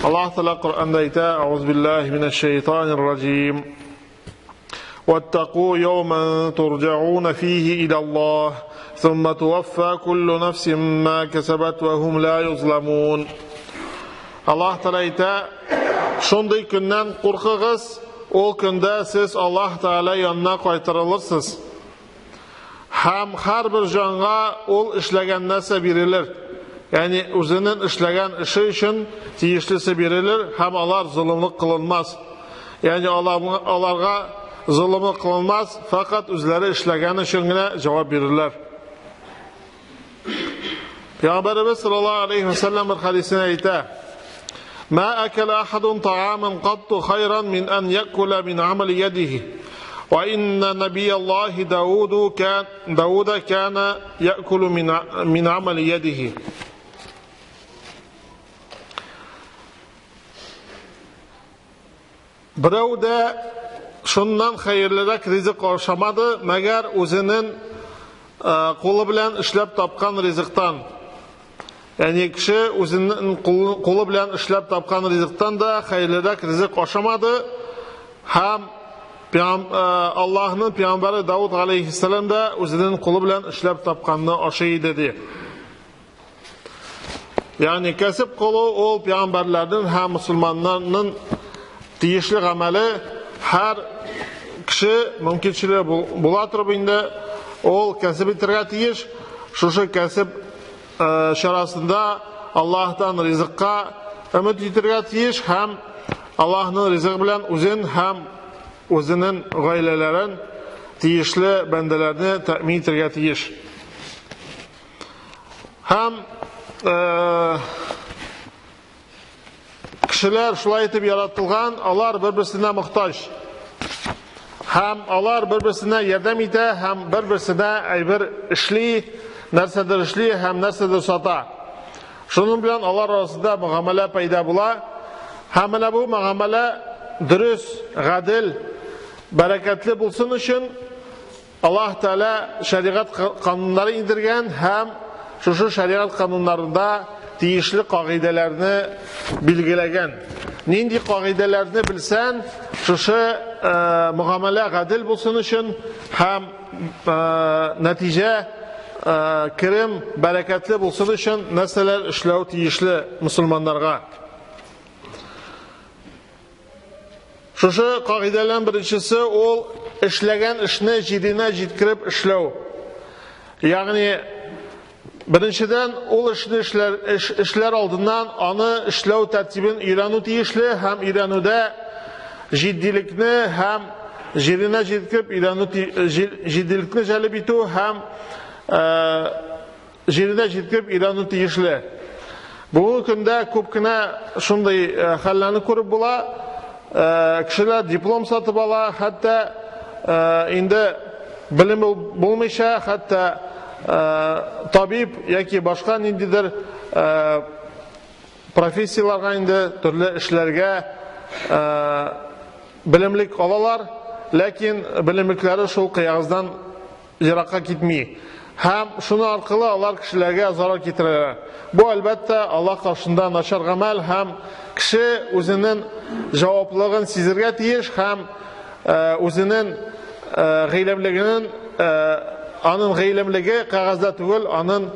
Allah Teala Kur'an'da ayta: "Euzubillahimineşşeytanirracim. Vettaqu yawman turca'un fihi ila Allah, thumma tuwaffa kullu nafsin ma kasabat ve hum la yuzlamun." Allah Teala ayta: "Şonday gündən qorxuğuz, o gündə siz Allah Teala yanına qaytarılırsınız. Hem her bir canğa ol işlegen нәрсе birilir. Yani özünün işlegen işi için tiyişlisi birilir. Hem alar zulümlük kılınmaz. Yani alarga zulümlük kılınmaz. Fakat özleri işlegen işine cevap verirler." Peygamberimiz sallallahu aleyhi ve sellem bir hadisine ayta: "Ma akala ahadun ta'aman qattu khayran min an yakula min amali yadihi. وإن نبي الله داود كان يأكل من عمل يده." Birov da şundan hayırlıraq rizq aşamadı, məgər özünün qolu bilan işləb tapqan rizqdan. Yani kişi özünün qolu bilan işləb tapqan rizqdan da hayırlıraq rizq aşamadı. Hem Allah'ın Peygamberi Davud aleyhisselam da özünün qolu bilan işləb tapqanını aşıydı dedi. Yani kasıb qolu ol peygamberlerden hem Müslümanların tiyişli ameli, her kişi mümkünçiliği bulatır binde ol kasıb itirga tiyiş, şuşu kasıb şarasında Allah'tan rizqqa ümit itirga tiyiş, hem Allah'ın rizqi bilan özün hem özünün gailelerin tiyişli bendelerini temin etirga tiyiş. Hem kişiler şulay etip yaratılgan, alar bir-birsine muhtaç. Hem alar bir-birsine yardım ite, hem bir-birsine bir işli, nersedir işli, hem nersedir sata. Şunun bilen alar arasında muamele payda bula. Hem bu muamele dürüst, gadil, bereketli bulsun için Allah Teala şeriat kanunları indirgen, hem şu şeriat kanunlarında tiyişli kaidelerini bilgilegen. Nindi kaidelerini bilsen, şu muamele gadil bulsun için hem netice kirim bereketli bulsun için nesneler işlev tiyişli Müslümanlarga. Şu kaidelerin birincisi ol işlegen işini cidine jitkirip işlev. Yani birinciden ol işler aldığından anı işlev tertibin İran'ı tiyişli, hem İran'da ciddilikini hem jirine jitkirip İran'ı ciddilikini celip itu, hem jirine jitkirip İran'ı tiyişli. Bu günde köpkine şunday hallerini korup bula. Kişiler diplom satıp ala, hatta indi bilim bulmayşa, hatta tabip yoki boshqa nindidir professiyalarga indi turli ishlarga bilimlik olalar, lekin bilimliklari shu qiyog'izdan yiroqqa ketmay. Hem şunu arqılı alar kişilerge zarar getirirler. Bu albatta Allah karşısında naşar amel, hem kişi özünün cevaplıgın sizirge tiyiş, hem özünün gıylemliginin anın gıylemligi kağızda tügül, anın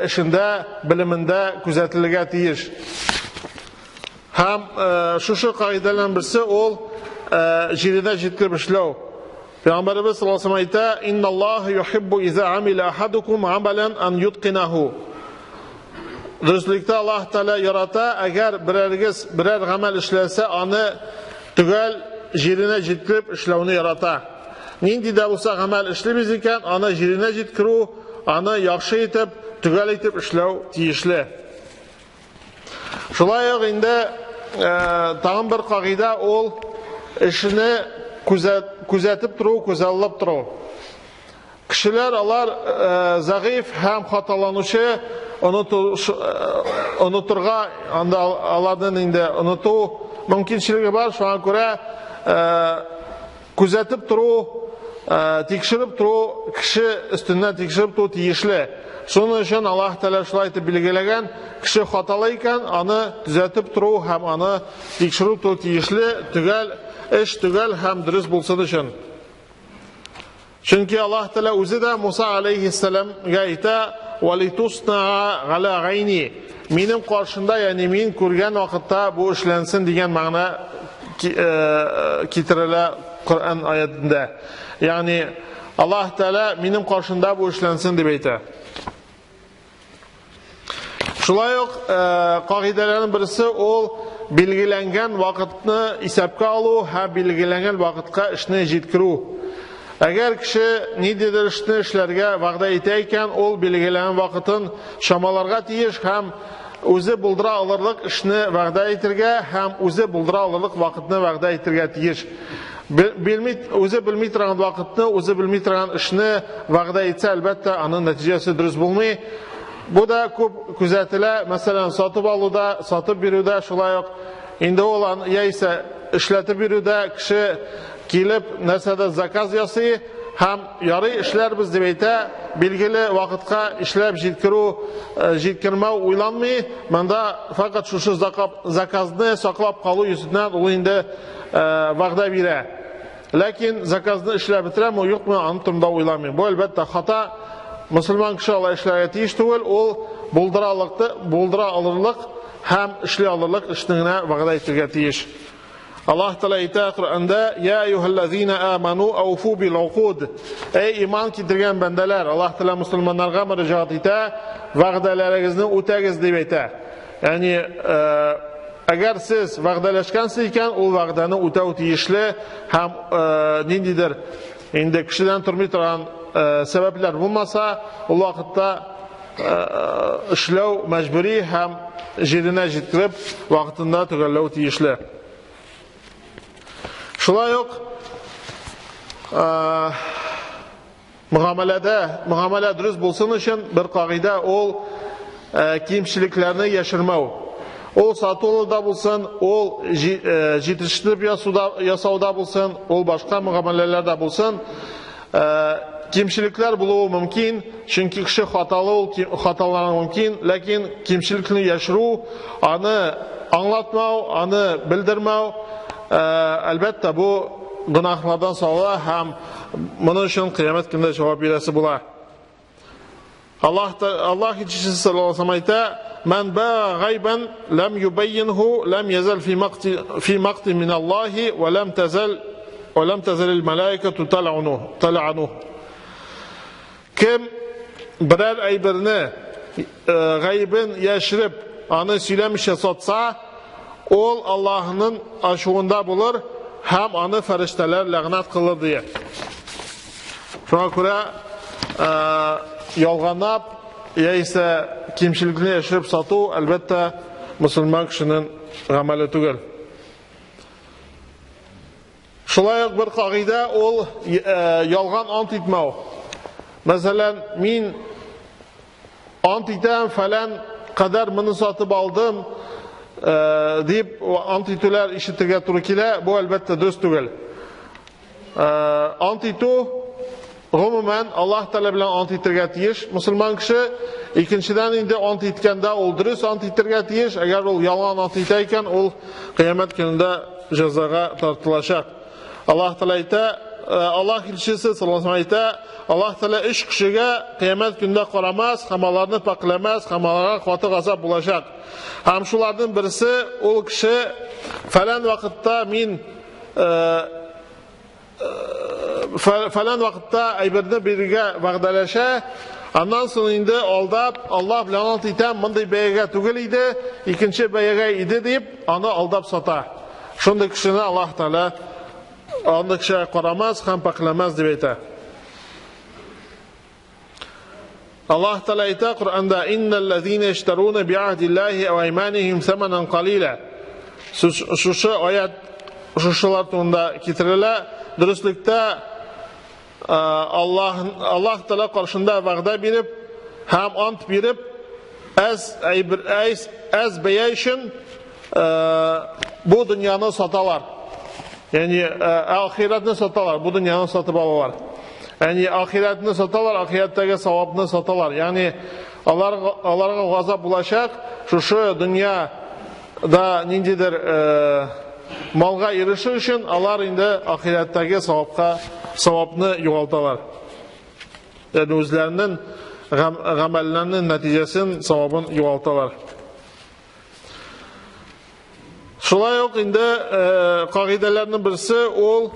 işinde, biliminde küzetilge tiyiş. Hem şu kaidelerin birisi ol jirine jitkir bişlev. Peygamberimiz sallallahu aleyhi ve sellem ayta: "İnna Allah yuhibbu iza amila ahadukum amalan an yutqinahu." Rızlıkta Allah Teala yarata, eğer birer amel işlerse anı tügel jirine jitkirip işlevini yarata. Nindi de olsa amel işlemiz iken anı jirine jitkiru, anı yaxşı etip tügel etip işlev tiyişli. Şulayıq indi tağın bir kaide ol işini күзәтеп тору, күзаллап тору. Кешеләр алар зәгыйф һәм хаталанучы, онытырга, анда аларның инде оныту мөмкинчелеге бар. Шуңа күрә күзәтеп тору, тикшереп тору, кеше өстеннән тикшереп тору тиешле. Шуның өчен Аллаһ Тәгалә шулай итеп билгеләгән, кеше хаталы икән, аны төзәтеп тору һәм аны тикшерү тору тиешле, төгәл эш түгел һәм дөрес булсын өчен. Чөнки Аллаһ Тәгалә үзе дә Муса алейхиссаламга әйтә: "Валитусна ала гайни", минем каршында, ягъни мин күргән вакытта бу эшләнсен дигән мәгънә китерелә Коръән аятында. Ягъни Аллаһ Тәгалә минем каршында бу эшләнсен дип әйтә. Шулай ук кагыйдәләрнең берсе ул билгеләнгән вакытны исәпкә алу һәм билгеләнгән вакытка эшне җиткерү. Әгәр кеше ниндидер эшне эшләргә вәгъдә итә икән, ул билгеләнгән вакытын чамаларга тиеш һәм үзе булдыра алырлык эшне вәгъдә итәргә һәм үзе булдыра алырлык вакытны вәгъдә итәргә тиеш. Үзе белми торган вакытны, үзе белми торган эшне вәгъдә итсә, әлбәттә, аның нәтиҗәсе дөрес булмый. Бу да күп күзәтелә, мәсәлән, сатып алуда, сатып бирүдә шулай ук. Инде ул яисә эшләтеп бирүдә кеше килеп нәрсәдә заказ ясый һәм ярый эшләрбез дип әйтә, билгеле вакытка эшләп җиткермәү уйланмый. Монда фақат шушы заказны саклап калу йөзеннән ул инде вәгъдә бирә. Ләкин заказны эшләп бетерәме, юкмы, аны турында уйламый. Бу әлбәттә хата. Мөселман кеше алай эшләргә тиеш түгел, ул булдыра алырлык һәм эшли алырлык эшне генә вәгъдә итәргә тиеш. Аллаһ Тәгалә әйтә Коръәндә: "Я аyyuhallazina аману ауфу бил уқуд". Эй иман китергән бәндәләр, Аллаһ Тәгалә мөселманнарга мөрәҗәгать итә, вәгъдәләрегезне үтәгез дип әйтә. Ягъни әгәр сез вәгъдәләшкәнсез икән, ул вәгъдәне үтәү тиешле һәм ниндидер инде кешедән тормый торган сәбәпләр булмаса, ул вакытта эшләү мәҗбүри һәм җиренә җиткереп вакытында төгәлләү тиешле. Шулай ук мөгамәлә дөрес булсын өчен бер кагыйдә ул кимчелекләрне яшермәү. Ул сатулыда булсын, ул җитештереп ясауда булсын, ул башка мөгамәләләрдә булсын, кимчелекләр булуы мөмкин, чөнки кеше хаталары мөмкин, ләкин кимчелекне яшерү, аны аңлатмау, аны белдермәү, әлбәттә бу гөнаһлардан саула һәм моның өчен кыямәт көндә җавап бирәсе була. Аллаһ ичесе саллаллаһу алейһи ва саллям әйтә: "Ман ба гайбан лам юбаййинху лам язал фи мaqti min Аллаһи ва лам тазал al-malaikatu tal'anuhu". Кем берәр әйберне гайбен яшереп, аны сөйләмичә сатса, ул Аллаһның ачуында булыр һәм аны фәрештәләр ләгънәт кылыр дия. Шуңа күрә ялганлап яисә кимчелекне яшереп сату әлбәттә мөселман кешенең гамәле түгел. Шулай ук бер кагыйдә ул ялган ант итмәү. Мәсәлән, мин ант итәм, фәлән кадәр моны сатып алдым дип ант итүләр ишетергә туры килә, бу әлбәттә дөрес түгел. Ант итү гомумән Аллаһ Тәгалә белән ант итәргә тиеш мөселман кеше. Икенчедән инде ант иткәндә ул дөрес ант итәргә тиеш. Әгәр ул ялган ант итә икән, ул кыямәт көнендә җәзага тартылачак. Аллаһ Тәгалә әйтә, Аллаһ илчесе саллаллаһу алейһи ва саллям әйтә: Аллаһ Тәгалә эш кешегә кыямәт көндә карамас, һәм аларны пакламас, һәм аларга каты газап булачак. Һәм шуларның берсе ул кеше фәлән вакытта мин фәлән вакытта әйберне бирергә вәгъдәләшә, аннан соң инде алдап, Аллаһ белән ант итәм, мондый бәягә түгел иде, икенче бәягә иде дип, аны алдап сата. Шундый кешене Аллаһ Тәгалә аны кешегә карамас һәм пакламас дип әйтә. Аллаһ Тәгалә әйтә Коръәндә: "Иннәлләзина яштаруна би'аһдиллаһи ва әйманихим саманан қалила". Шушы аят шушылар турында китерелә. Дөреслектә Аллаһ Тәгалә каршында вәгъдә биреп һәм ант биреп, әз бәя өчен бу дөньяны саталар. Ягъни ахиратны саталар, бу дөньяны сатып алалар. Yani ahiretini satalar, ahiretteki savabını satalar. Yani onlara gazap bulaşak, şu dünyada nindidir malga erişir için, onlar indi ahiretteki savabını yoğaltalar. Yani özlerinin gamellerinin neticesinin savabını yoğaltalar. Şulay yok indi kaidelerinin birisi ol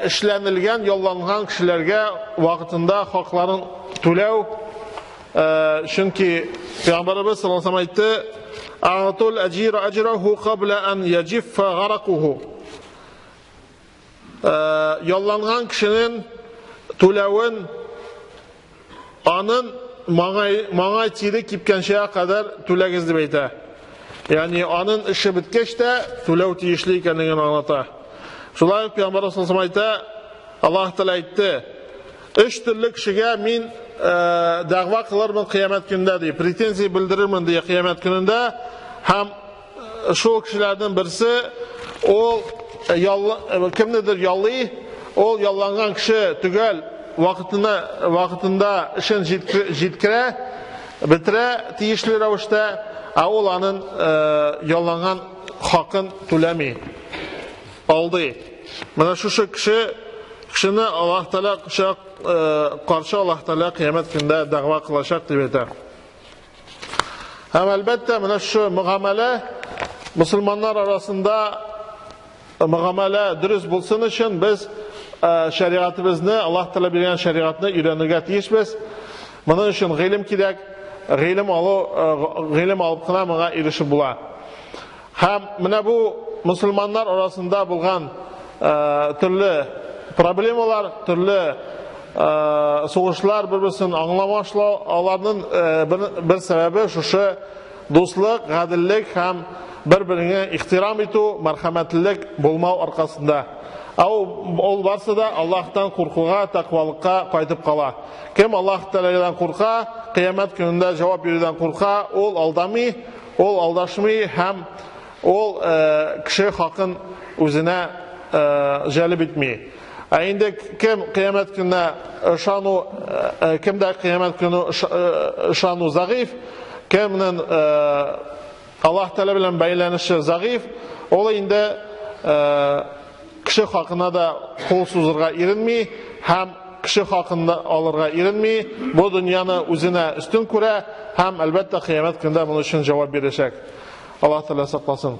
işlenilgen, yollangan kişilerge vaktinde hakların tülev. Çünkü Peygamberimiz sallallahu aleyhi ve sellem aytti "A'tul ecir ecrahu qabla an yeciffa garakuhu." Yollangan kişinin tülevin anın mağay tiri kipken şeye kadar tülegiz demeydi. Yani anın işi bitkeç de tülev tiyişli ikenini anlata. Şulay Peygamberimiz sallallahu aleyhi ve sellem aytti Allah Teala aytti üç türlü kişiye min dava kılarım kıyamet gününde diye, pretenziya bildiririm diye kıyamet gününde hem şu kişilerden birisi o kimdedir yallı o yallangan kişi tügel vaktinde işin jitkire bitire tiyişli ravuşta olanın yallangan hakkın tülemi aldı. Mana şu kişini Allah Teala karşı Allah Teala kıyamet günde dava kılacak diye der. Hem elbette mana şu muamele Müslümanlar arasında muamele dürüst bulsun için biz şeriatımızı Allah Teala bilen şeriatını öğrenirge tiyişmiz. Bunun için ilim kirek, ilim alıp kılamağa erişip bula. Hem mana bu Müslümanlar arasında bulgan türlü problemalar, türlü soğuşlar birbirinin anlamaşla onların bir sebebi şu dostluk, adillik hem birbirine ihtiram etu, merhametlilik bulma arkasında. Ol varsa da Allah'tan korkuğa, takvalıkka kayıtıp kala. Kim Allah Teala'dan korka, kıyamet gününde cevap verirden korka, ol aldamı, ol aldaşmı hem ol kişi hakkın özüne celip etmeyi. Şimdi kim kıyamet günü şanu kimde kıyamet günü şanu zayıf, kiminin Allah Teala bilen beylenişi zayıf, olayında kişi hakkına da kolsuzluğa erinmeyi, hem kişi hakkında alırga erinmeyi, bu dünyanı özüne üstün kure, hem elbette kıyamet gününde bunun için cevap verecek. Allah Teala saklasın.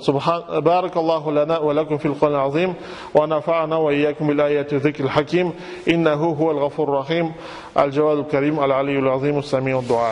Barakallahu lana ve lekum fil Kur'anil azim ve nafa'ana ve iyyakum bil ayati zikril hakim innehu huvel gafurur rahim el cewadul kerim el aliyyul azim es-semi'ud du'a.